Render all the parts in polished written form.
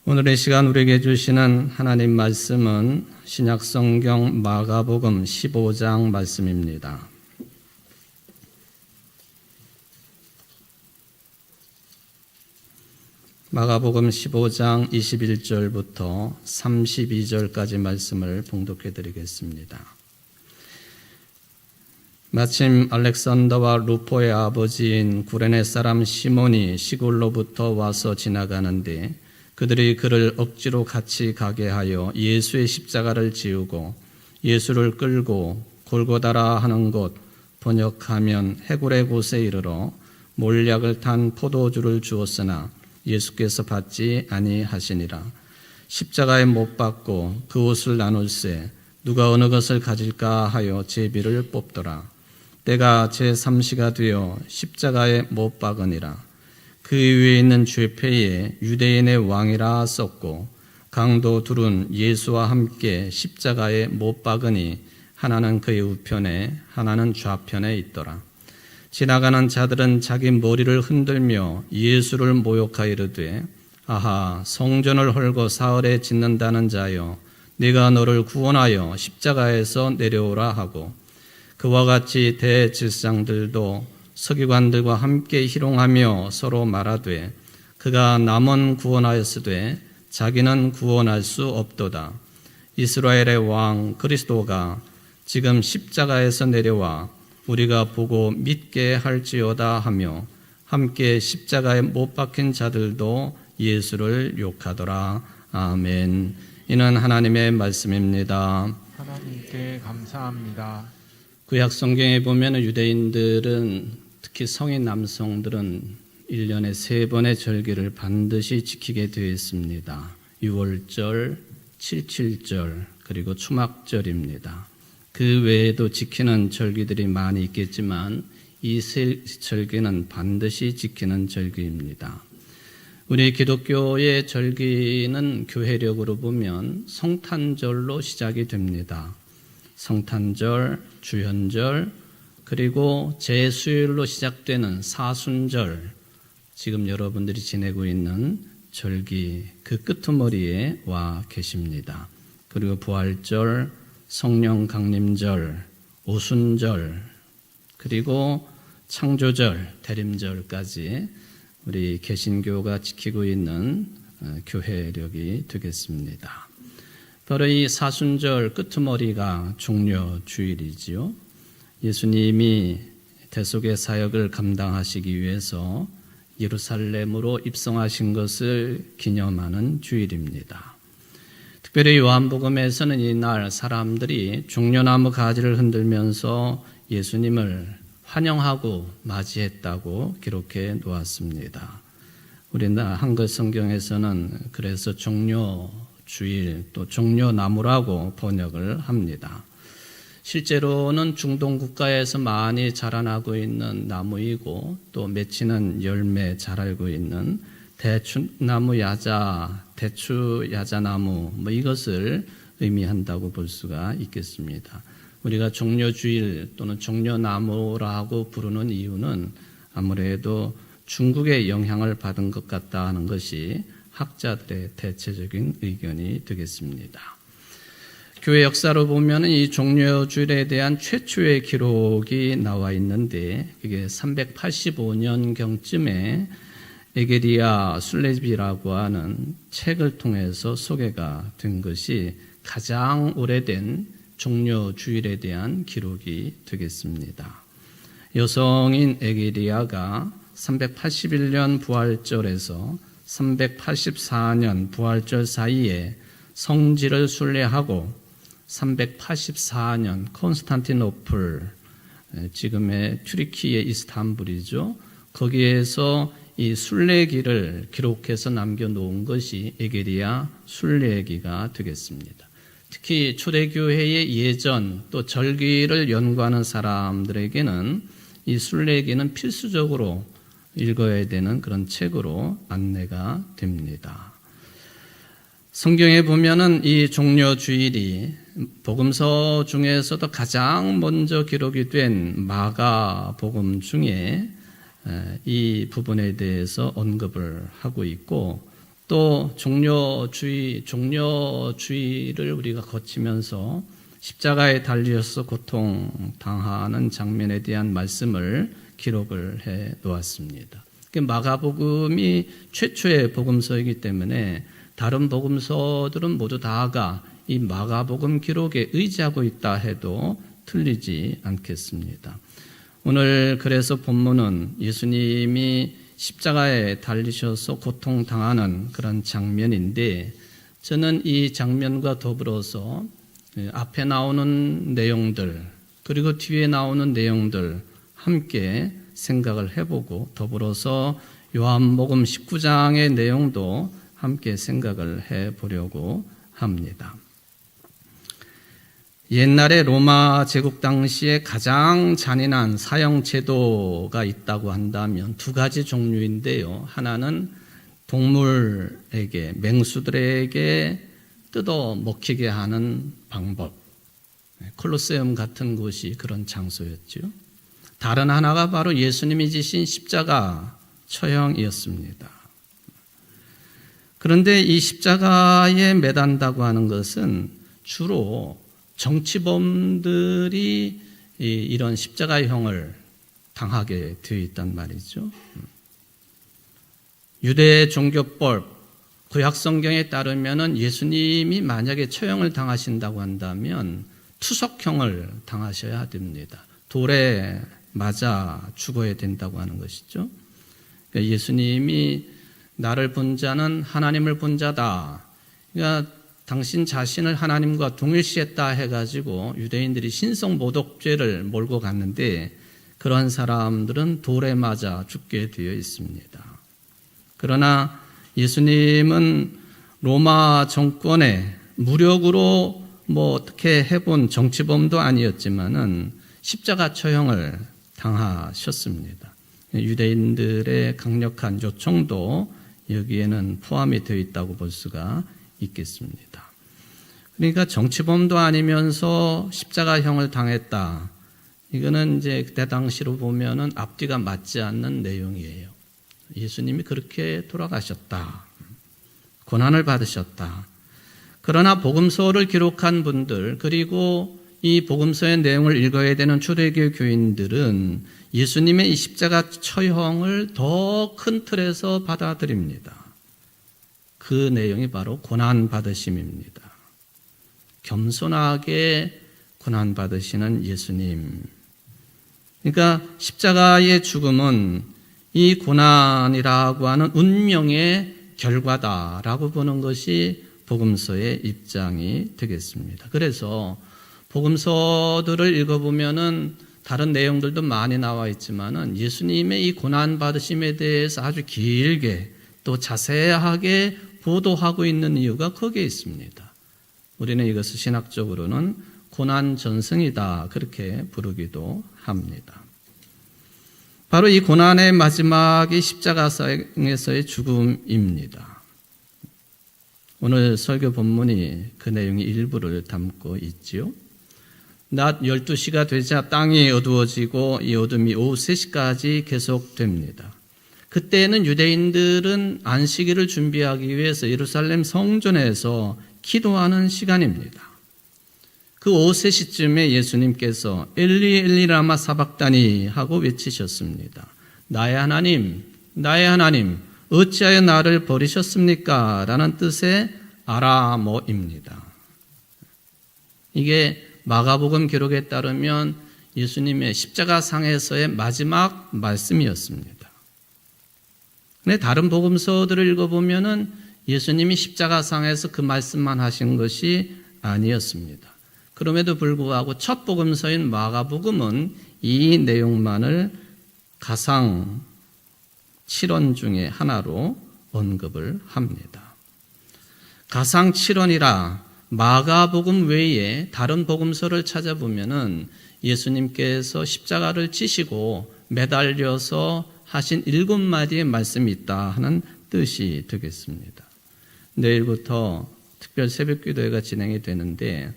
오늘의 시간 우리에게 주시는 하나님 말씀은 신약성경 마가복음 15장 말씀입니다. 마가복음 15장 21절부터 32절까지 말씀을 봉독해 드리겠습니다. 마침 알렉산더와 루포의 아버지인 구레네 사람 시몬이 시골로부터 와서 지나가는데 그들이 그를 억지로 같이 가게 하여 예수의 십자가를 지우고 예수를 끌고 골고다라 하는 곳, 번역하면 해골의 곳에 이르러 몰약을 탄 포도주를 주었으나 예수께서 받지 아니하시니라. 십자가에 못 박고 그 옷을 나눌세 누가 어느 것을 가질까 하여 제비를 뽑더라. 때가 제3시가 되어 십자가에 못 박으니라. 그 위에 있는 죄패에 유대인의 왕이라 썼고 강도 둘은 예수와 함께 십자가에 못 박으니 하나는 그의 우편에 하나는 좌편에 있더라. 지나가는 자들은 자기 머리를 흔들며 예수를 모욕하여 이르되 아하 성전을 헐고 사흘에 짓는다는 자여 네가 너를 구원하여 십자가에서 내려오라 하고 그와 같이 대제사장들도 서기관들과 함께 희롱하며 서로 말하되 그가 남은 구원하였으되 자기는 구원할 수 없도다. 이스라엘의 왕 그리스도가 지금 십자가에서 내려와 우리가 보고 믿게 할지어다 하며 함께 십자가에 못 박힌 자들도 예수를 욕하더라. 아멘. 이는 하나님의 말씀입니다. 하나님께 감사합니다. 구약 성경에 보면 유대인들은 특히 성인 남성들은 1년에 3번의 절기를 반드시 지키게 되어 있습니다. 6월절, 77절, 그리고 초막절입니다. 그 외에도 지키는 절기들이 많이 있겠지만 이 세 절기는 반드시 지키는 절기입니다. 우리 기독교의 절기는 교회력으로 보면 성탄절로 시작이 됩니다. 성탄절, 주현절, 그리고 제수일로 시작되는 사순절, 지금 여러분들이 지내고 있는 절기 그 끄트머리에 와 계십니다. 그리고 부활절, 성령 강림절, 오순절, 그리고 창조절, 대림절까지 우리 개신교가 지키고 있는 교회력이 되겠습니다. 바로 이 사순절 끄트머리가 종려주일이지요. 예수님이 대속의 사역을 감당하시기 위해서 예루살렘으로 입성하신 것을 기념하는 주일입니다. 특별히 요한복음에서는 이날 사람들이 종려나무 가지를 흔들면서 예수님을 환영하고 맞이했다고 기록해 놓았습니다. 우리나라 한글 성경에서는 그래서 종려주일 또 종려나무라고 번역을 합니다. 실제로는 중동 국가에서 많이 자라나고 있는 나무이고 또 맺히는 열매 잘 알고 있는 대추나무 야자, 대추 야자나무 이것을 의미한다고 볼 수가 있겠습니다. 우리가 종려주일 또는 종려나무라고 부르는 이유는 아무래도 중국의 영향을 받은 것 같다 하는 것이 학자들의 대체적인 의견이 되겠습니다. 교회 역사로 보면 이 종려주일에 대한 최초의 기록이 나와 있는데 그게 385년경쯤에 에게리아 술레비라고 하는 책을 통해서 소개가 된 것이 가장 오래된 종려주일에 대한 기록이 되겠습니다. 여성인 에게리아가 381년 부활절에서 384년 부활절 사이에 성지를 순례하고 384년 콘스탄티노플, 지금의 튀르키예 이스탄불이죠. 거기에서 이 순례기를 기록해서 남겨놓은 것이 에게리아 순례기가 되겠습니다. 특히 초대교회의 예전 또 절기를 연구하는 사람들에게는 이 순례기는 필수적으로 읽어야 되는 그런 책으로 안내가 됩니다. 성경에 보면은 이 종려주일이 복음서 중에서도 가장 먼저 기록이 된 마가복음 중에 이 부분에 대해서 언급을 하고 있고 또 종려주의를 우리가 거치면서 십자가에 달리셔서 고통당하는 장면에 대한 말씀을 기록을 해 놓았습니다. 마가복음이 최초의 복음서이기 때문에 다른 복음서들은 모두 다가 이 마가복음 기록에 의지하고 있다 해도 틀리지 않겠습니다. 오늘 그래서 본문은 예수님이 십자가에 달리셔서 고통당하는 그런 장면인데, 저는 이 장면과 더불어서 앞에 나오는 내용들 그리고 뒤에 나오는 내용들 함께 생각을 해보고, 더불어서 요한복음 19장의 내용도 함께 생각을 해보려고 합니다. 옛날에 로마 제국 당시에 가장 잔인한 사형 제도가 있다고 한다면 두 가지 종류인데요. 하나는 동물에게, 맹수들에게 뜯어 먹히게 하는 방법. 콜로세움 같은 곳이 그런 장소였죠. 다른 하나가 바로 예수님이 지신 십자가 처형이었습니다. 그런데 이 십자가에 매단다고 하는 것은 주로 정치범들이 이런 십자가형을 당하게 되어 있단 말이죠. 유대 종교법, 구약 성경에 따르면 예수님이 만약에 처형을 당하신다고 한다면 투석형을 당하셔야 됩니다. 돌에 맞아 죽어야 된다고 하는 것이죠. 그러니까 예수님이 나를 본 자는 하나님을 본 자다. 그러니까 당신 자신을 하나님과 동일시했다 해가지고 유대인들이 신성모독죄를 몰고 갔는데, 그런 사람들은 돌에 맞아 죽게 되어 있습니다. 그러나 예수님은 로마 정권에 무력으로 어떻게 해본 정치범도 아니었지만은 십자가 처형을 당하셨습니다. 유대인들의 강력한 요청도 여기에는 포함이 되어 있다고 볼 수가 있겠습니다. 그러니까 정치범도 아니면서 십자가형을 당했다. 이거는 이제 그때 당시로 보면은 앞뒤가 맞지 않는 내용이에요. 예수님이 그렇게 돌아가셨다. 고난을 받으셨다. 그러나 복음서를 기록한 분들, 그리고 이 복음서의 내용을 읽어야 되는 초대교회 교인들은 예수님의 이 십자가 처형을 더 큰 틀에서 받아들입니다. 그 내용이 바로 고난받으심입니다. 겸손하게 고난받으시는 예수님. 그러니까 십자가의 죽음은 이 고난이라고 하는 운명의 결과다라고 보는 것이 복음서의 입장이 되겠습니다. 그래서 복음서들을 읽어보면은 다른 내용들도 많이 나와 있지만은 예수님의 이 고난받으심에 대해서 아주 길게 또 자세하게 보도하고 있는 이유가 거기에 있습니다. 우리는 이것을 신학적으로는 고난전승이다 그렇게 부르기도 합니다. 바로 이 고난의 마지막이 십자가상에서의 죽음입니다. 오늘 설교 본문이 그 내용의 일부를 담고 있지요. 낮 12시가 되자 땅이 어두워지고 이 어둠이 오후 3시까지 계속됩니다. 그때는 유대인들은 안식일을 준비하기 위해서 예루살렘 성전에서 기도하는 시간입니다. 그 오후 3시쯤에 예수님께서 엘리 엘리 라마 사박다니 하고 외치셨습니다. 나의 하나님, 나의 하나님, 어찌하여 나를 버리셨습니까? 라는 뜻의 아람어입니다. 이게 마가복음 기록에 따르면 예수님의 십자가상에서의 마지막 말씀이었습니다. 근데 다른 복음서들을 읽어보면은 예수님이 십자가상에서 그 말씀만 하신 것이 아니었습니다. 그럼에도 불구하고 첫 복음서인 마가복음은 이 내용만을 가상 7원 중에 하나로 언급을 합니다. 가상 7원이라 마가복음 외에 다른 복음서를 찾아보면은 예수님께서 십자가를 지시고 매달려서 하신 7마디의 말씀이 있다 하는 뜻이 되겠습니다. 내일부터 특별 새벽기도회가 진행이 되는데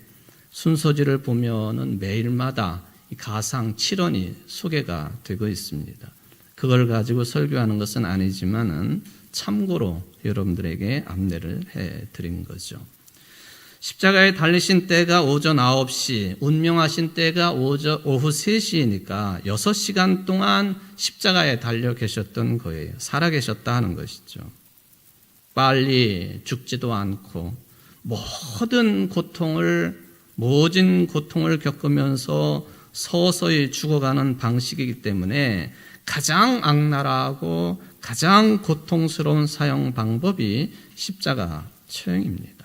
순서지를 보면은 매일마다 이 가상 7원이 소개가 되고 있습니다. 그걸 가지고 설교하는 것은 아니지만은 참고로 여러분들에게 안내를 해드린 거죠. 십자가에 달리신 때가 오전 9시, 운명하신 때가 오후 3시이니까 6시간 동안 십자가에 달려 계셨던 거예요. 살아 계셨다 하는 것이죠. 빨리 죽지도 않고 모진 고통을 겪으면서 서서히 죽어가는 방식이기 때문에 가장 악랄하고 가장 고통스러운 사형 방법이 십자가 처형입니다.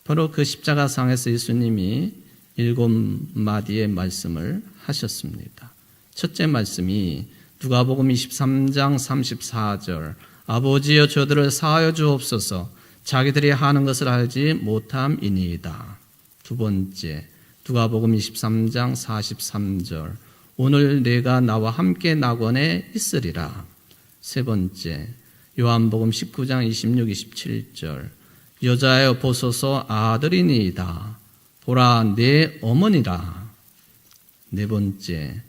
바로 그 십자가상에서 예수님이 7마디의 말씀을 하셨습니다. 첫째 말씀이 누가복음 23장 34절 아버지여 저들을 사하여 주옵소서 자기들이 하는 것을 알지 못함이니이다. 두 번째 누가복음 23장 43절 오늘 내가 나와 함께 낙원에 있으리라. 세 번째 요한복음 19장 26, 27절 여자여 보소서 아들이니이다. 보라 내 어머니라. 네 번째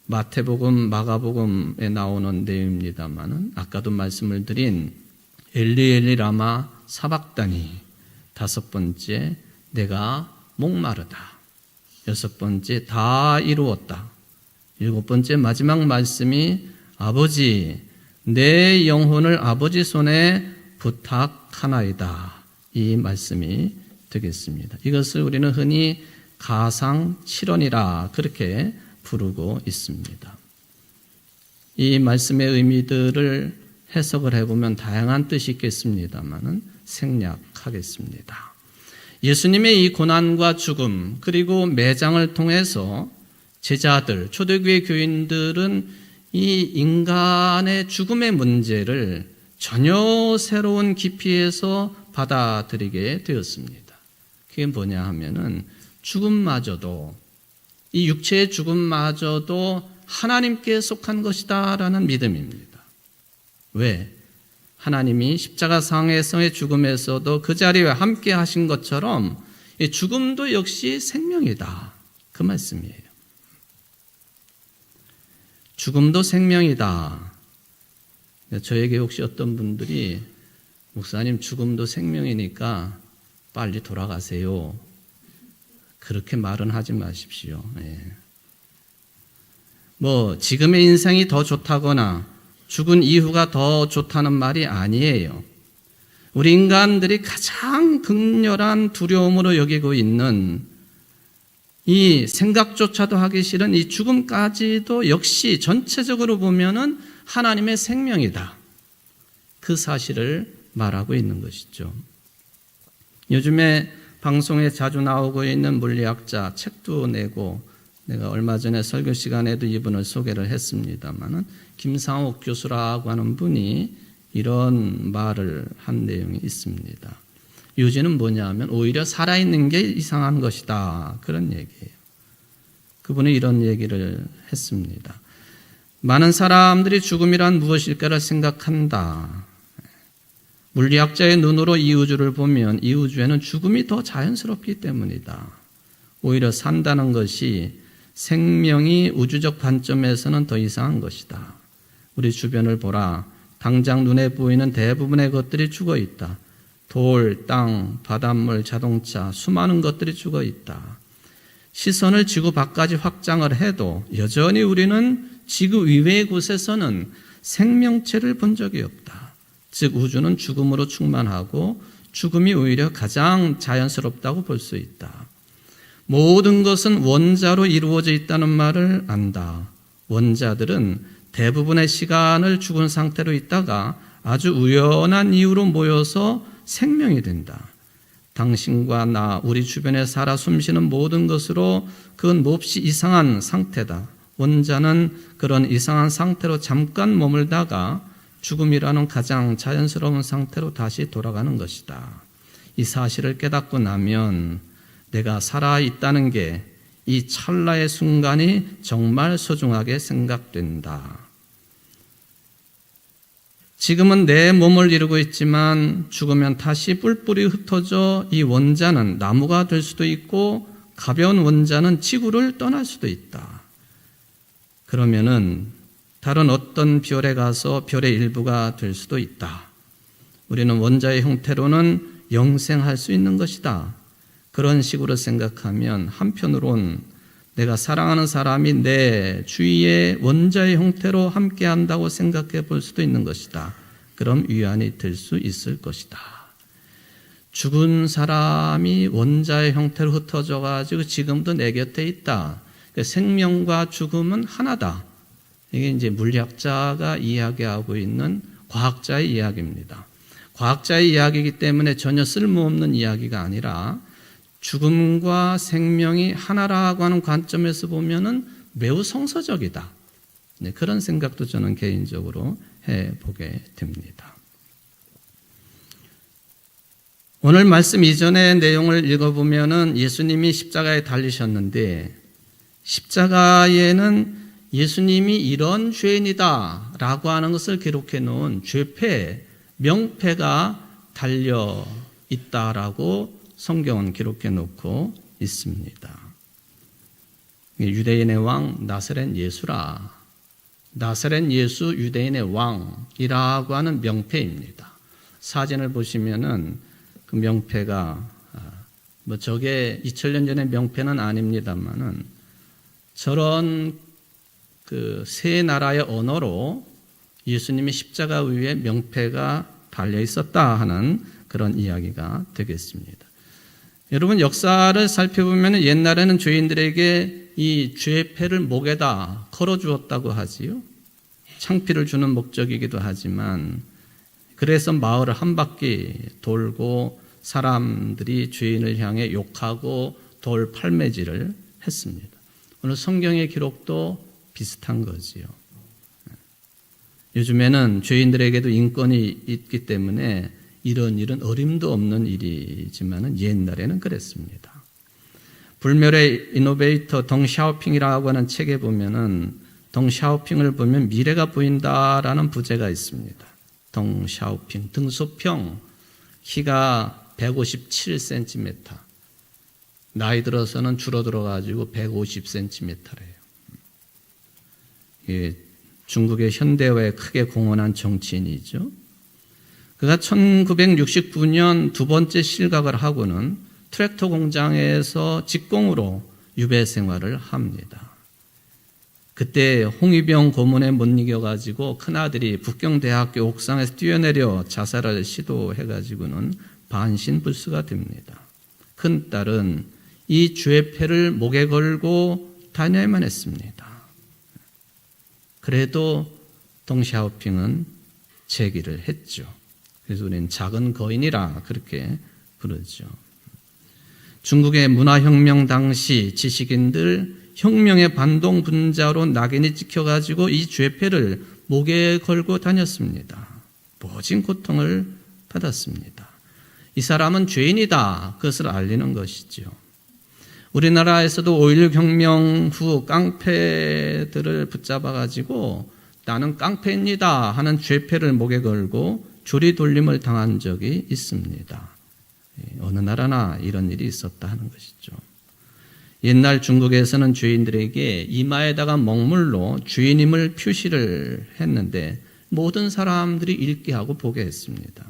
마태복음 마가복음에 나오는 내용입니다만은 아까도 말씀을 드린 엘리 엘리 라마 사박다니. 다섯 번째 내가 목마르다. 여섯 번째 다 이루었다. 일곱 번째 마지막 말씀이 아버지 내 영혼을 아버지 손에 부탁하나이다. 이 말씀이 되겠습니다. 이것을 우리는 흔히 가상칠언이라 그렇게 부르고 있습니다. 이 말씀의 의미들을 해석을 해보면 다양한 뜻이 있겠습니다만은 생략하겠습니다. 예수님의 이 고난과 죽음 그리고 매장을 통해서 제자들, 초대교회 교인들은 이 인간의 죽음의 문제를 전혀 새로운 깊이에서 받아들이게 되었습니다. 그게 뭐냐 하면은 죽음마저도 이 육체의 죽음마저도 하나님께 속한 것이다라는 믿음입니다. 왜? 하나님이 십자가상에서의 죽음에서도 그 자리에 함께 하신 것처럼 이 죽음도 역시 생명이다. 그 말씀이에요. 죽음도 생명이다. 저에게 혹시 어떤 분들이 목사님 죽음도 생명이니까 빨리 돌아가세요. 그렇게 말은 하지 마십시오. 지금의 인생이 더 좋다거나 죽은 이후가 더 좋다는 말이 아니에요. 우리 인간들이 가장 극렬한 두려움으로 여기고 있는 이 생각조차도 하기 싫은 이 죽음까지도 역시 전체적으로 보면은 하나님의 생명이다. 그 사실을 말하고 있는 것이죠. 요즘에 방송에 자주 나오고 있는 물리학자 책도 내고 내가 얼마 전에 설교 시간에도 이분을 소개를 했습니다마는 김상옥 교수라고 하는 분이 이런 말을 한 내용이 있습니다. 요지는 뭐냐 하면 오히려 살아있는 게 이상한 것이다. 그런 얘기예요. 그분이 이런 얘기를 했습니다. 많은 사람들이 죽음이란 무엇일까를 생각한다. 물리학자의 눈으로 이 우주를 보면 이 우주에는 죽음이 더 자연스럽기 때문이다. 오히려 산다는 것이 생명이 우주적 관점에서는 더 이상한 것이다. 우리 주변을 보라. 당장 눈에 보이는 대부분의 것들이 죽어 있다. 돌, 땅, 바닷물, 자동차, 수많은 것들이 죽어 있다. 시선을 지구 밖까지 확장을 해도 여전히 우리는 지구 이외의 곳에서는 생명체를 본 적이 없다. 즉 우주는 죽음으로 충만하고 죽음이 오히려 가장 자연스럽다고 볼 수 있다. 모든 것은 원자로 이루어져 있다는 말을 안다. 원자들은 대부분의 시간을 죽은 상태로 있다가 아주 우연한 이유로 모여서 생명이 된다. 당신과 나, 우리 주변에 살아 숨쉬는 모든 것으로 그건 몹시 이상한 상태다. 원자는 그런 이상한 상태로 잠깐 머물다가 죽음이라는 가장 자연스러운 상태로 다시 돌아가는 것이다. 이 사실을 깨닫고 나면 내가 살아있다는 게 이 찰나의 순간이 정말 소중하게 생각된다. 지금은 내 몸을 이루고 있지만 죽으면 다시 뿔뿔이 흩어져 이 원자는 나무가 될 수도 있고 가벼운 원자는 지구를 떠날 수도 있다. 그러면은 다른 어떤 별에 가서 별의 일부가 될 수도 있다. 우리는 원자의 형태로는 영생할 수 있는 것이다. 그런 식으로 생각하면 한편으론 내가 사랑하는 사람이 내 주위에 원자의 형태로 함께한다고 생각해 볼 수도 있는 것이다. 그럼 위안이 될 수 있을 것이다. 죽은 사람이 원자의 형태로 흩어져 가지고 지금도 내 곁에 있다. 생명과 죽음은 하나다. 이게 이제 물리학자가 이야기하고 있는 과학자의 이야기입니다. 과학자의 이야기이기 때문에 전혀 쓸모없는 이야기가 아니라 죽음과 생명이 하나라고 하는 관점에서 보면은 매우 성서적이다. 네, 그런 생각도 저는 개인적으로 해보게 됩니다. 오늘 말씀 이전의 내용을 읽어보면은 예수님이 십자가에 달리셨는데 십자가에는 예수님이 이런 죄인이다 라고 하는 것을 기록해 놓은 죄패, 명패가 달려 있다라고 성경은 기록해 놓고 있습니다. 유대인의 왕 나사렛 예수라. 나사렛 예수 유대인의 왕이라고 하는 명패입니다. 사진을 보시면은 그 명패가 저게 2000년 전의 명패는 아닙니다만은 저런 그 세 나라의 언어로 예수님이 십자가 위에 명패가 달려 있었다 하는 그런 이야기가 되겠습니다. 여러분 역사를 살펴보면 옛날에는 죄인들에게 이 죄패를 목에다 걸어주었다고 하지요. 창피를 주는 목적이기도 하지만 그래서 마을을 한 바퀴 돌고 사람들이 죄인을 향해 욕하고 돌 팔매질을 했습니다. 오늘 성경의 기록도 비슷한 거지요. 요즘에는 죄인들에게도 인권이 있기 때문에 이런 일은 어림도 없는 일이지만 옛날에는 그랬습니다. 불멸의 이노베이터 덩 샤오핑이라고 하는 책에 보면은 덩 샤오핑을 보면 미래가 보인다라는 부제가 있습니다. 덩 샤오핑, 등소평, 키가 157cm. 나이 들어서는 줄어들어가지고 150cm래요. 중국의 현대화에 크게 공헌한 정치인이죠. 그가 1969년 두 번째 실각을 하고는 트랙터 공장에서 직공으로 유배 생활을 합니다. 그때 홍위병 고문에 못 이겨가지고 큰아들이 북경대학교 옥상에서 뛰어내려 자살을 시도해가지고는 반신불수가 됩니다. 큰딸은 이 죄패를 목에 걸고 다녀야만 했습니다. 그래도 덩샤오핑은 제기를 했죠. 그래서 우리는 작은 거인이라 그렇게 부르죠. 중국의 문화혁명 당시 지식인들 혁명의 반동분자로 낙인이 찍혀가지고 이 죄패를 목에 걸고 다녔습니다. 모진 고통을 받았습니다. 이 사람은 죄인이다. 그것을 알리는 것이죠. 우리나라에서도 5.16 혁명 후 깡패들을 붙잡아가지고 나는 깡패입니다 하는 죄패를 목에 걸고 조리 돌림을 당한 적이 있습니다. 어느 나라나 이런 일이 있었다 하는 것이죠. 옛날 중국에서는 죄인들에게 이마에다가 먹물로 죄인임을 표시를 했는데 모든 사람들이 읽게 하고 보게 했습니다.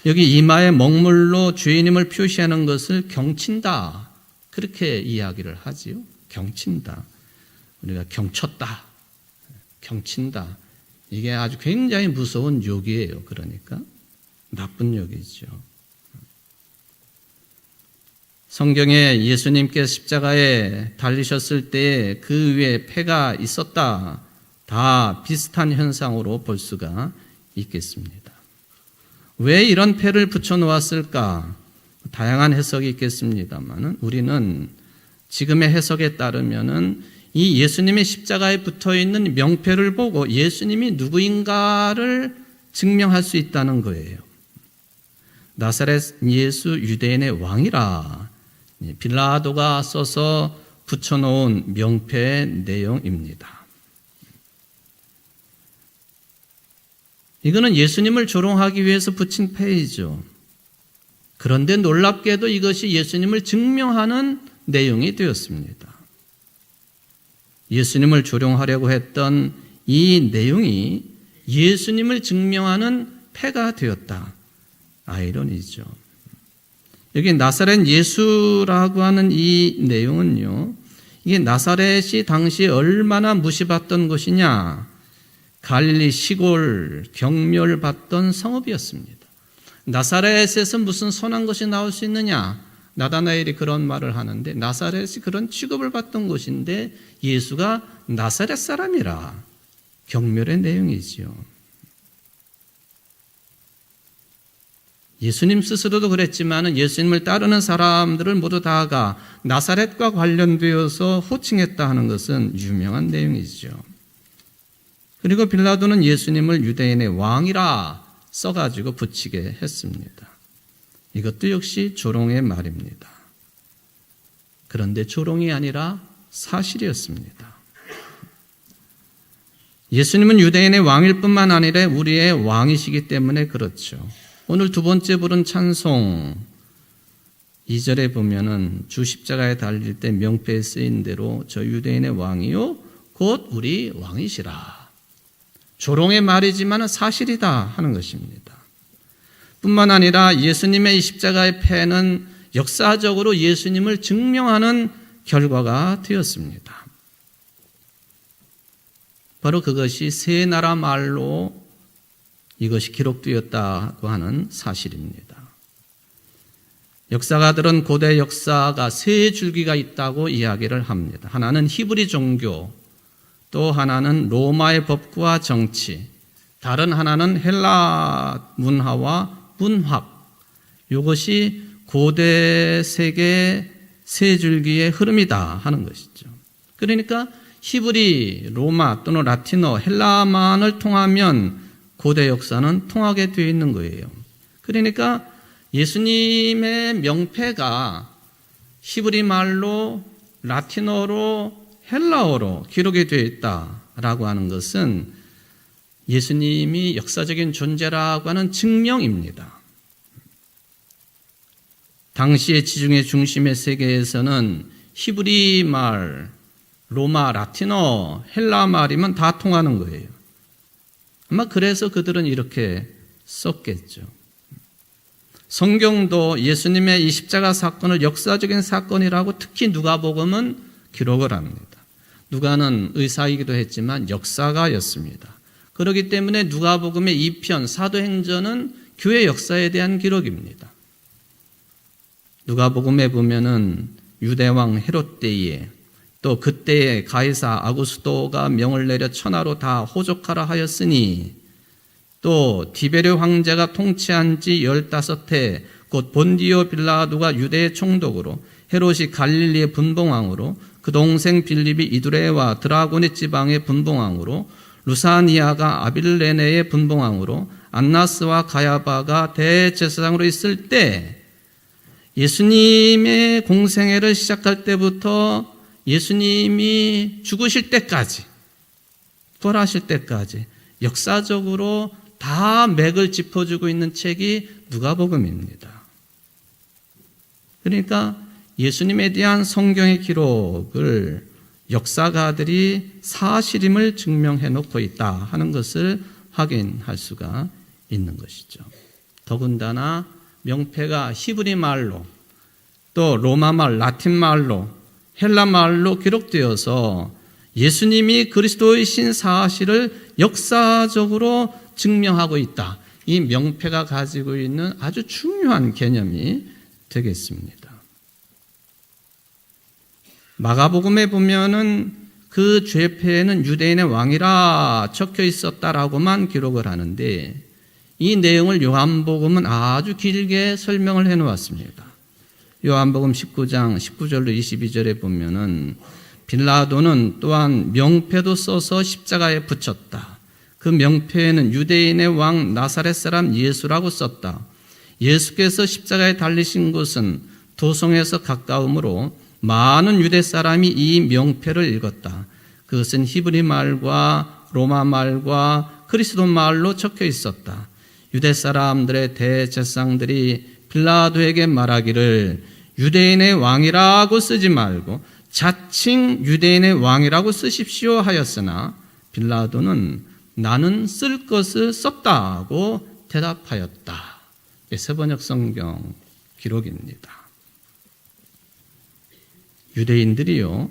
여기 이마에 먹물로 죄인임을 표시하는 것을 경친다. 그렇게 이야기를 하지요. 경친다. 우리가 경쳤다. 경친다. 이게 아주 굉장히 무서운 욕이에요. 그러니까 나쁜 욕이죠. 성경에 예수님께서 십자가에 달리셨을 때 그 위에 패가 있었다. 다 비슷한 현상으로 볼 수가 있겠습니다. 왜 이런 패를 붙여놓았을까? 다양한 해석이 있겠습니다만 우리는 지금의 해석에 따르면은 이 예수님의 십자가에 붙어있는 명패를 보고 예수님이 누구인가를 증명할 수 있다는 거예요. 나사렛 예수 유대인의 왕이라 빌라도가 써서 붙여놓은 명패의 내용입니다. 이거는 예수님을 조롱하기 위해서 붙인 패이죠. 그런데 놀랍게도 이것이 예수님을 증명하는 내용이 되었습니다. 예수님을 조롱하려고 했던 이 내용이 예수님을 증명하는 패가 되었다. 아이러니죠. 여기 나사렛 예수라고 하는 이 내용은요, 이게 나사렛이 당시 얼마나 무시받던 곳이냐, 갈릴리 시골 경멸받던 성읍이었습니다. 나사렛에서 무슨 선한 것이 나올 수 있느냐? 나다나엘이 그런 말을 하는데 나사렛이 그런 취급을 받던 곳인데 예수가 나사렛 사람이라 경멸의 내용이지요. 예수님 스스로도 그랬지만 예수님을 따르는 사람들을 모두 다가 나사렛과 관련되어서 호칭했다 하는 것은 유명한 내용이죠. 그리고 빌라도는 예수님을 유대인의 왕이라 써가지고 붙이게 했습니다. 이것도 역시 조롱의 말입니다. 그런데 조롱이 아니라 사실이었습니다. 예수님은 유대인의 왕일 뿐만 아니라 우리의 왕이시기 때문에 그렇죠. 오늘 두 번째 부른 찬송 2절에 보면은 주 십자가에 달릴 때 명패에 쓰인 대로 저 유대인의 왕이요 곧 우리 왕이시라. 조롱의 말이지만 사실이다 하는 것입니다. 뿐만 아니라 예수님의 이 십자가의 패는 역사적으로 예수님을 증명하는 결과가 되었습니다. 바로 그것이 세 나라 말로 이것이 기록되었다고 하는 사실입니다. 역사가들은 고대 역사가 세 줄기가 있다고 이야기를 합니다. 하나는 히브리 종교, 또 하나는 로마의 법과 정치, 다른 하나는 헬라 문화와 문학, 이것이 고대 세계 세 줄기의 흐름이다 하는 것이죠. 그러니까 히브리, 로마 또는 라틴어, 헬라만을 통하면 고대 역사는 통하게 되어 있는 거예요. 그러니까 예수님의 명패가 히브리 말로, 라틴어로, 헬라어로 기록이 되어 있다라고 하는 것은 예수님이 역사적인 존재라고 하는 증명입니다. 당시의 지중해 중심의 세계에서는 히브리 말, 로마, 라틴어, 헬라 말이면 다 통하는 거예요. 아마 그래서 그들은 이렇게 썼겠죠. 성경도 예수님의 이 십자가 사건을 역사적인 사건이라고 특히 누가복음은 기록을 합니다. 누가는 의사이기도 했지만 역사가였습니다. 그렇기 때문에 누가복음의 2편 사도행전은 교회 역사에 대한 기록입니다. 누가복음에 보면은 유대왕 헤롯 때에 또 그때의 가이사 아구스도가 명을 내려 천하로 다 호족하라 하였으니 또 디베르 황제가 통치한 지 15해 곧 본디오 빌라도가 유대의 총독으로 헤롯이 갈릴리의 분봉왕으로 그 동생 빌립이 이두레와 드라고니 지방의 분봉왕으로 루사니아가 아빌레네의 분봉왕으로 안나스와 가야바가 대제사장으로 있을 때 예수님의 공생애를 시작할 때부터 예수님이 죽으실 때까지, 부활하실 때까지 역사적으로 다 맥을 짚어주고 있는 책이 누가복음입니다. 그러니까 예수님에 대한 성경의 기록을 역사가들이 사실임을 증명해 놓고 있다 하는 것을 확인할 수가 있는 것이죠. 더군다나 명패가 히브리 말로 또 로마 말, 라틴 말로, 헬라 말로 기록되어서 예수님이 그리스도이신 사실을 역사적으로 증명하고 있다. 이 명패가 가지고 있는 아주 중요한 개념이 되겠습니다. 마가복음에 보면은 그 죄패에는 유대인의 왕이라 적혀 있었다라고만 기록을 하는데 이 내용을 요한복음은 아주 길게 설명을 해 놓았습니다. 요한복음 19장 19절로 22절에 보면은 빌라도는 또한 명패도 써서 십자가에 붙였다. 그 명패에는 유대인의 왕 나사렛 사람 예수라고 썼다. 예수께서 십자가에 달리신 곳은 도성에서 가까우므로 많은 유대 사람이 이 명패를 읽었다. 그것은 히브리 말과 로마 말과 그리스도 말로 적혀 있었다. 유대 사람들의 대제사장들이 빌라도에게 말하기를 유대인의 왕이라고 쓰지 말고 자칭 유대인의 왕이라고 쓰십시오 하였으나 빌라도는 나는 쓸 것을 썼다고 대답하였다. 세번역 성경 기록입니다. 유대인들이요,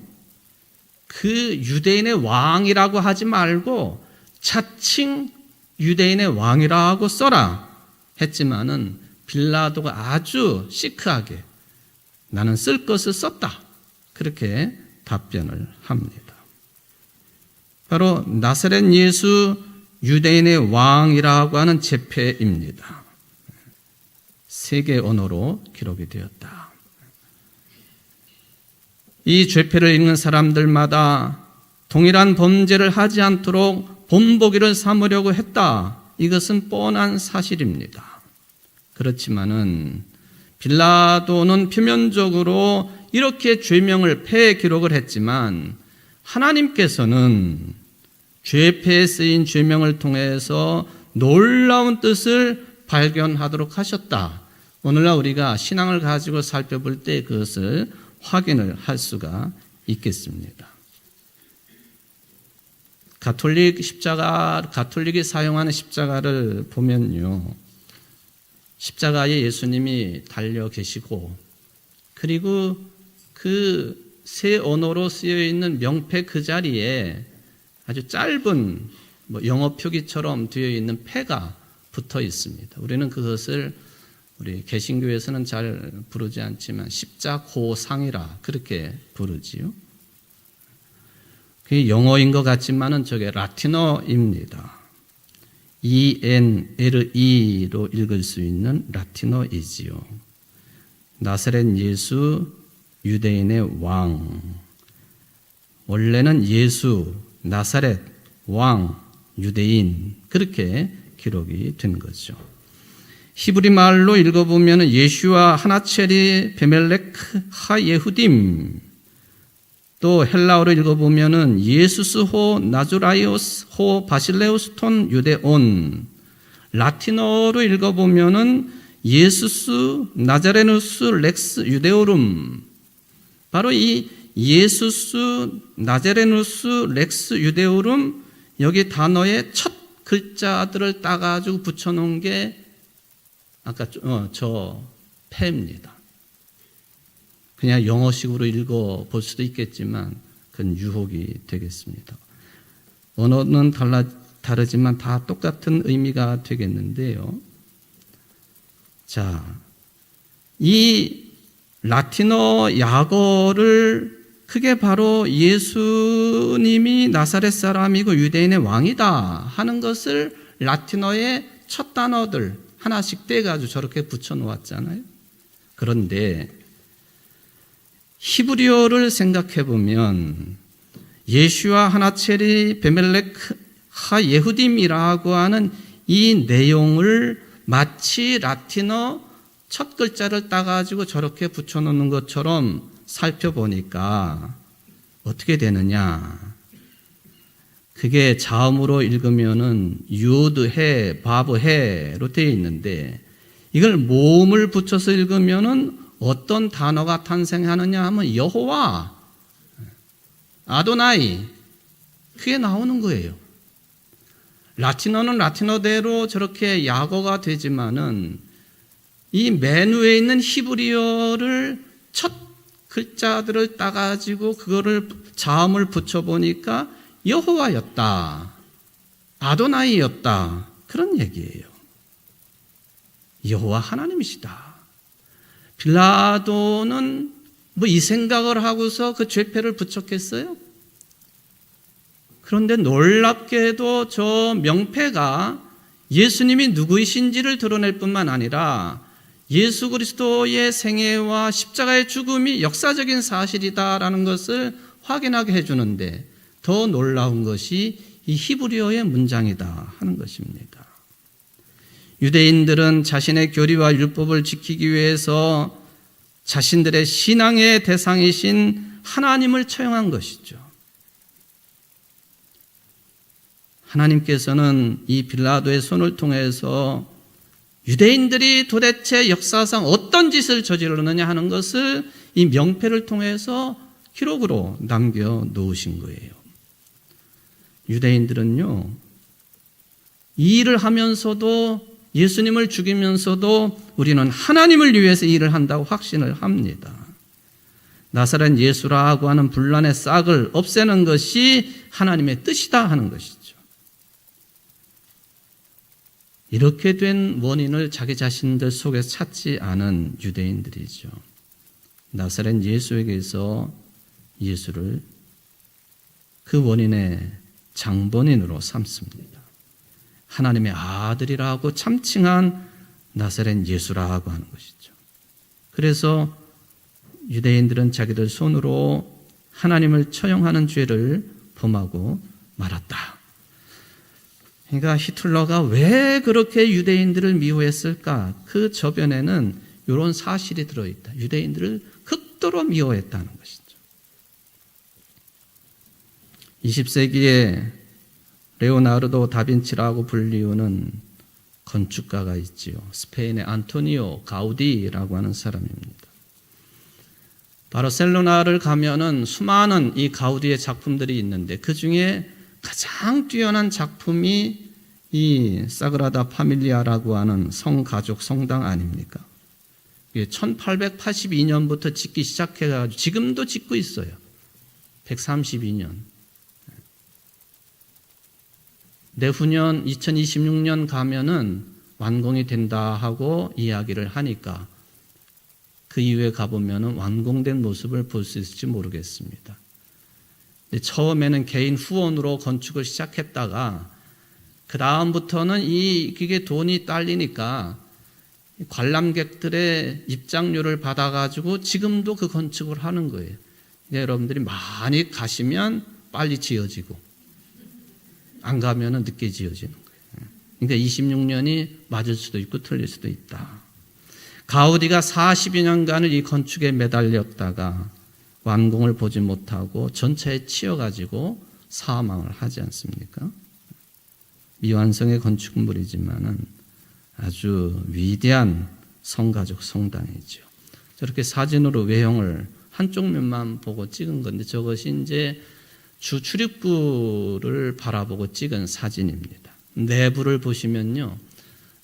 그 유대인의 왕이라고 하지 말고 자칭 유대인의 왕이라고 써라 했지만은 빌라도가 아주 시크하게 나는 쓸 것을 썼다, 그렇게 답변을 합니다. 바로 나사렛 예수 유대인의 왕이라고 하는 제패입니다. 세계 언어로 기록이 되었다. 이 죄패를 읽는 사람들마다 동일한 범죄를 하지 않도록 본보기를 삼으려고 했다. 이것은 뻔한 사실입니다. 그렇지만은 빌라도는 표면적으로 이렇게 죄명을 패 기록을 했지만 하나님께서는 죄패에 쓰인 죄명을 통해서 놀라운 뜻을 발견하도록 하셨다. 오늘날 우리가 신앙을 가지고 살펴볼 때 그것을 확인을 할 수가 있겠습니다. 가톨릭이 사용하는 십자가를 보면요, 십자가에 예수님이 달려 계시고, 그리고 그 세 언어로 쓰여 있는 명패 그 자리에 아주 짧은 영어 표기처럼 되어 있는 패가 붙어 있습니다. 우리는 그것을 우리 개신교에서는 잘 부르지 않지만 십자고상이라 그렇게 부르지요. 그게 영어인 것 같지만은 저게 라틴어입니다. ENLE로 읽을 수 있는 라틴어이지요. 나사렛 예수 유대인의 왕. 원래는 예수 나사렛 왕 유대인, 그렇게 기록이 된 거죠. 히브리 말로 읽어보면 예슈아 하나체리 베멜렉 하 예후딤, 또 헬라어로 읽어보면 예수스 호 나주라이오스 호 바실레우스 톤 유데온, 라틴어로 읽어보면 예수스 나자레누스 렉스 유데오룸. 바로 이 예수스 나자레누스 렉스 유데오룸, 여기 단어의 첫 글자들을 따가지고 붙여놓은 게 아까 저 패입니다. 그냥 영어식으로 읽어볼 수도 있겠지만 그건 유혹이 되겠습니다. 언어는 다르지만 다 똑같은 의미가 되겠는데요. 자, 이 라틴어 약어를 크게 바로 예수님이 나사렛 사람이고 유대인의 왕이다 하는 것을 라틴어의 첫 단어들 하나씩 떼가지고 저렇게 붙여놓았잖아요. 그런데 히브리어를 생각해보면 예슈아 하나체리 베멜렉 하 예후딤이라고 하는 이 내용을 마치 라틴어 첫 글자를 따가지고 저렇게 붙여놓는 것처럼 살펴보니까 어떻게 되느냐. 그게 자음으로 읽으면은 유드해, 바브해로 되어 있는데 이걸 모음을 붙여서 읽으면은 어떤 단어가 탄생하느냐 하면 여호와, 아도나이, 그게 나오는 거예요. 라틴어는 라틴어대로 저렇게 약어가 되지만은 이 맨 위에 있는 히브리어를 첫 글자들을 따가지고 그거를 자음을 붙여보니까 여호와였다, 아도나이였다, 그런 얘기예요. 여호와 하나님이시다. 빌라도는 이 생각을 하고서 그 죄패를 붙였겠어요? 그런데 놀랍게도 저 명패가 예수님이 누구이신지를 드러낼 뿐만 아니라 예수 그리스도의 생애와 십자가의 죽음이 역사적인 사실이다라는 것을 확인하게 해주는데 더 놀라운 것이 이 히브리어의 문장이다 하는 것입니다. 유대인들은 자신의 교리와 율법을 지키기 위해서 자신들의 신앙의 대상이신 하나님을 처형한 것이죠. 하나님께서는 이 빌라도의 손을 통해서 유대인들이 도대체 역사상 어떤 짓을 저지르느냐 하는 것을 이 명패를 통해서 기록으로 남겨 놓으신 거예요. 유대인들은요, 이 일을 하면서도 예수님을 죽이면서도 우리는 하나님을 위해서 일을 한다고 확신을 합니다. 나사렛 예수라고 하는 분란의 싹을 없애는 것이 하나님의 뜻이다 하는 것이죠. 이렇게 된 원인을 자기 자신들 속에서 찾지 않은 유대인들이죠. 나사렛 예수에게서 예수를 그 원인의 장본인으로 삼습니다. 하나님의 아들이라고 참칭한 나사렛 예수라고 하는 것이죠. 그래서 유대인들은 자기들 손으로 하나님을 처형하는 죄를 범하고 말았다. 그러니까 히틀러가 왜 그렇게 유대인들을 미워했을까? 그 저변에는 이런 사실이 들어있다. 유대인들을 극도로 미워했다는 것이죠. 20세기에 레오나르도 다빈치라고 불리우는 건축가가 있지요. 스페인의 안토니오 가우디라고 하는 사람입니다. 바르셀로나를 가면은 수많은 이 가우디의 작품들이 있는데 그 중에 가장 뛰어난 작품이 이 사그라다 파밀리아라고 하는 성가족 성당 아닙니까? 1882년부터 짓기 시작해가지고 지금도 짓고 있어요. 132년. 내후년 2026년 가면은 완공이 된다 하고 이야기를 하니까 그 이후에 가보면은 완공된 모습을 볼 수 있을지 모르겠습니다. 처음에는 개인 후원으로 건축을 시작했다가 그 다음부터는 이게 돈이 딸리니까 관람객들의 입장료를 받아가지고 지금도 그 건축을 하는 거예요. 여러분들이 많이 가시면 빨리 지어지고 안 가면은 늦게 지어지는 거예요. 그러니까 26년이 맞을 수도 있고 틀릴 수도 있다. 가우디가 40여 년간을 이 건축에 매달렸다가 완공을 보지 못하고 전차에 치여가지고 사망을 하지 않습니까? 미완성의 건축물이지만은 아주 위대한 성가족 성당이죠. 저렇게 사진으로 외형을 한쪽 면만 보고 찍은 건데 저것이 이제 주 출입구를 바라보고 찍은 사진입니다. 내부를 보시면요.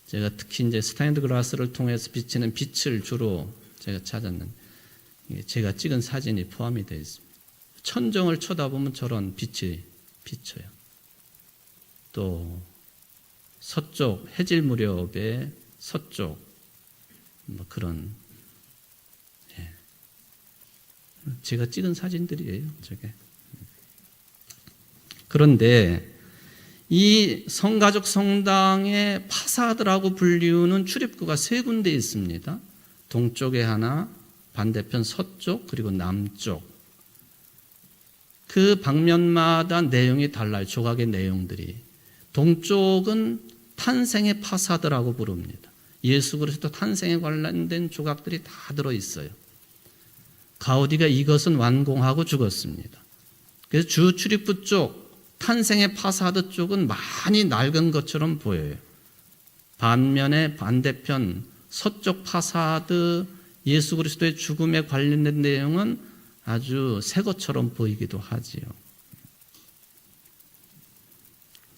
제가 특히 이제 스테인드 글라스를 통해서 비치는 빛을 주로 제가 찾았는데 제가 찍은 사진이 포함이 되어 있습니다. 천정을 쳐다보면 저런 빛이 비쳐요. 또 서쪽 해질 무렵의 서쪽 뭐 그런 제가 찍은 사진들이에요. 저게. 그런데 이 성가족 성당의 파사드라고 불리우는 출입구가 세 군데 있습니다. 동쪽에 하나, 반대편 서쪽, 그리고 남쪽. 그 방면마다 내용이 달라요. 조각의 내용들이. 동쪽은 탄생의 파사드라고 부릅니다. 예수 그리스도 탄생에 관련된 조각들이 다 들어있어요. 가우디가 이것은 완공하고 죽었습니다. 그래서 주 출입구 쪽, 탄생의 파사드 쪽은 많이 낡은 것처럼 보여요. 반면에 반대편 서쪽 파사드 예수 그리스도의 죽음에 관련된 내용은 아주 새 것처럼 보이기도 하지요.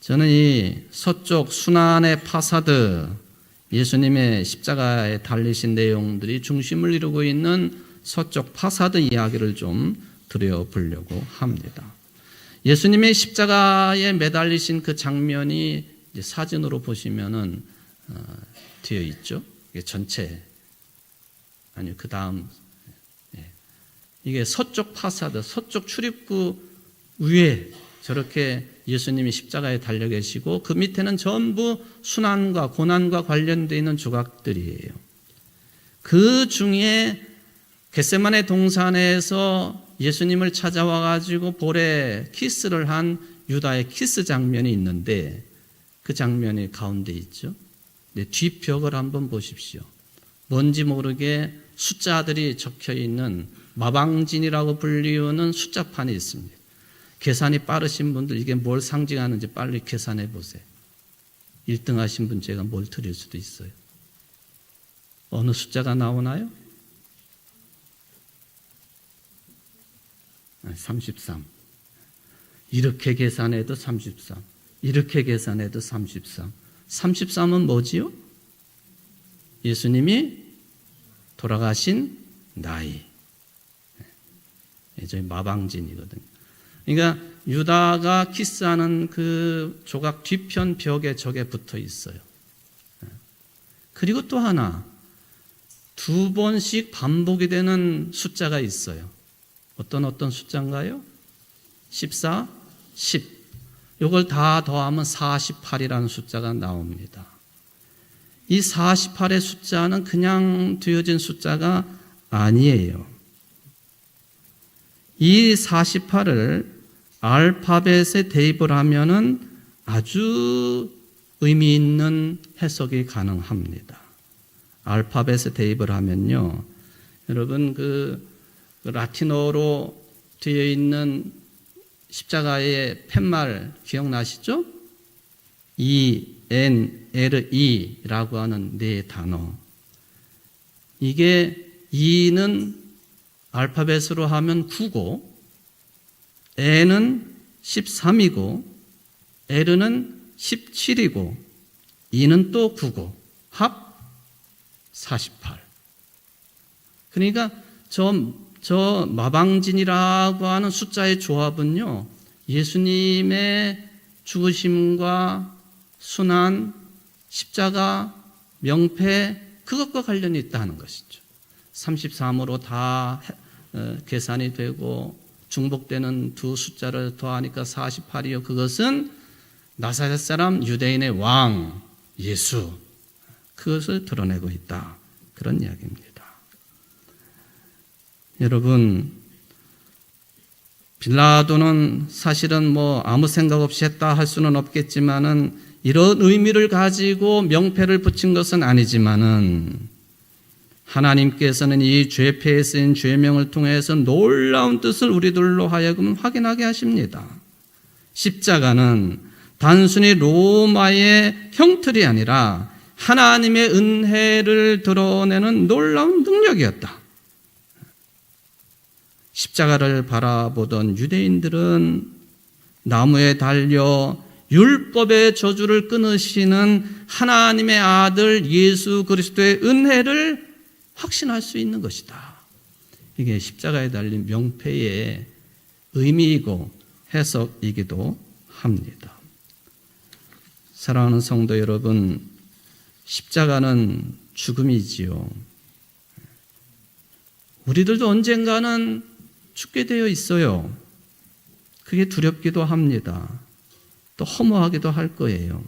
저는 이 서쪽 순환의 파사드, 예수님의 십자가에 달리신 내용들이 중심을 이루고 있는 서쪽 파사드 이야기를 좀 드려보려고 합니다. 예수님의 십자가에 매달리신 그 장면이 이제 사진으로 보시면은 되어 있죠. 이게 전체 아니요 그 다음 이게 서쪽 파사드, 서쪽 출입구 위에 저렇게 예수님이 십자가에 달려 계시고 그 밑에는 전부 순환과 고난과 관련되어 있는 조각들이에요. 그 중에 겟세마네 동산에서 예수님을 찾아와 가지고 볼에 키스를 한 유다의 키스 장면이 있는데 그 장면이 가운데 있죠. 뒷벽을 한번 보십시오. 뭔지 모르게 숫자들이 적혀 있는 마방진이라고 불리우는 숫자판이 있습니다. 계산이 빠르신 분들 이게 뭘 상징하는지 빨리 계산해 보세요. 1등 하신 분 제가 뭘 드릴 수도 있어요. 어느 숫자가 나오나요? 33. 이렇게 계산해도 33. 이렇게 계산해도 33. 33은 뭐지요? 예수님이 돌아가신 나이. 저희 마방진이거든요. 그러니까 유다가 키스하는 그 조각 뒤편 벽에 저게 붙어 있어요. 그리고 또 하나, 2번씩 반복이 되는 숫자가 있어요. 어떤 숫자인가요? 14, 10. 이걸 다 더하면 48이라는 숫자가 나옵니다. 이 48의 숫자는 그냥 뒤어진 숫자가 아니에요. 이 48을 알파벳에 대입을 하면은 아주 의미 있는 해석이 가능합니다. 알파벳에 대입을 하면요, 여러분 그 라틴어로 되어 있는 십자가의 팻말 기억나시죠? ENLE라고 하는 네 단어. 이게 E는 알파벳으로 하면 9고, N은 13이고, L은 17이고, E는 또 9고, 합 48. 그러니까 저 마방진이라고 하는 숫자의 조합은요, 예수님의 죽으심과 순환, 십자가, 명패, 그것과 관련이 있다는 것이죠. 33으로 다 계산이 되고 중복되는 두 숫자를 더하니까 48이요. 그것은 나사렛 사람 유대인의 왕 예수, 그것을 드러내고 있다. 그런 이야기입니다. 여러분, 빌라도는 사실은 아무 생각 없이 했다 할 수는 없겠지만은 이런 의미를 가지고 명패를 붙인 것은 아니지만은 하나님께서는 이 죄패에 쓰인 죄명을 통해서 놀라운 뜻을 우리들로 하여금 확인하게 하십니다. 십자가는 단순히 로마의 형틀이 아니라 하나님의 은혜를 드러내는 놀라운 능력이었다. 십자가를 바라보던 유대인들은 나무에 달려 율법의 저주를 끊으시는 하나님의 아들 예수 그리스도의 은혜를 확신할 수 있는 것이다. 이게 십자가에 달린 명패의 의미이고 해석이기도 합니다. 사랑하는 성도 여러분, 십자가는 죽음이지요. 우리들도 언젠가는 죽게 되어 있어요. 그게 두렵기도 합니다. 또 허무하기도 할 거예요.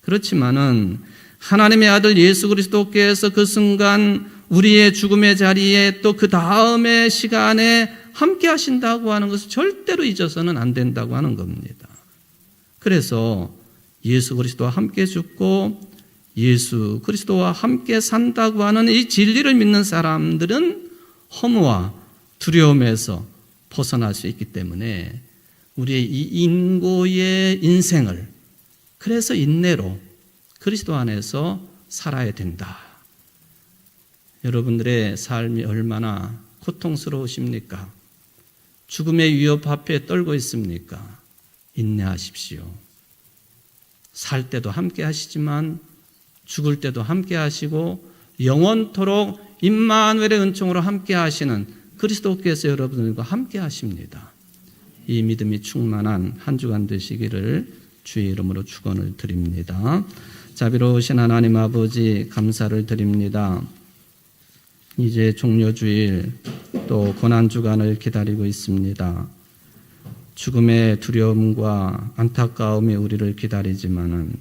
그렇지만은 하나님의 아들 예수 그리스도께서 그 순간 우리의 죽음의 자리에 또 그 다음의 시간에 함께 하신다고 하는 것을 절대로 잊어서는 안 된다고 하는 겁니다. 그래서 예수 그리스도와 함께 죽고 예수 그리스도와 함께 산다고 하는 이 진리를 믿는 사람들은 허무와 두려움에서 벗어날 수 있기 때문에 우리의 이 인고의 인생을 그래서 인내로 그리스도 안에서 살아야 된다. 여러분들의 삶이 얼마나 고통스러우십니까? 죽음의 위협 앞에 떨고 있습니까? 인내하십시오. 살 때도 함께 하시지만 죽을 때도 함께 하시고 영원토록 임마누엘의 은총으로 함께 하시는 그리스도께서 여러분들과 함께 하십니다. 이 믿음이 충만한 한 주간 되시기를 주의 이름으로 축원을 드립니다. 자비로우신 하나님 아버지 감사를 드립니다. 이제 종료주일 또 고난주간을 기다리고 있습니다. 죽음의 두려움과 안타까움이 우리를 기다리지만은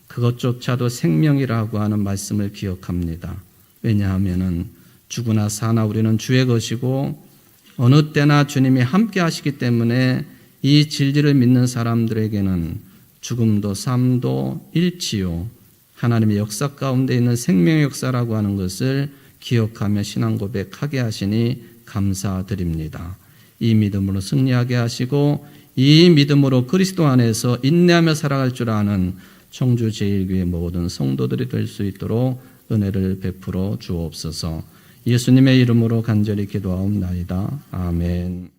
그것조차도 생명이라고 하는 말씀을 기억합니다. 왜냐하면은 죽으나 사나 우리는 주의 것이고 어느 때나 주님이 함께 하시기 때문에 이 진리를 믿는 사람들에게는 죽음도 삶도 일치요 하나님의 역사 가운데 있는 생명의 역사라고 하는 것을 기억하며 신앙 고백하게 하시니 감사드립니다. 이 믿음으로 승리하게 하시고 이 믿음으로 그리스도 안에서 인내하며 살아갈 줄 아는 청주 제1교회 모든 성도들이 될 수 있도록 은혜를 베풀어 주옵소서. 예수님의 이름으로 간절히 기도하옵나이다. 아멘.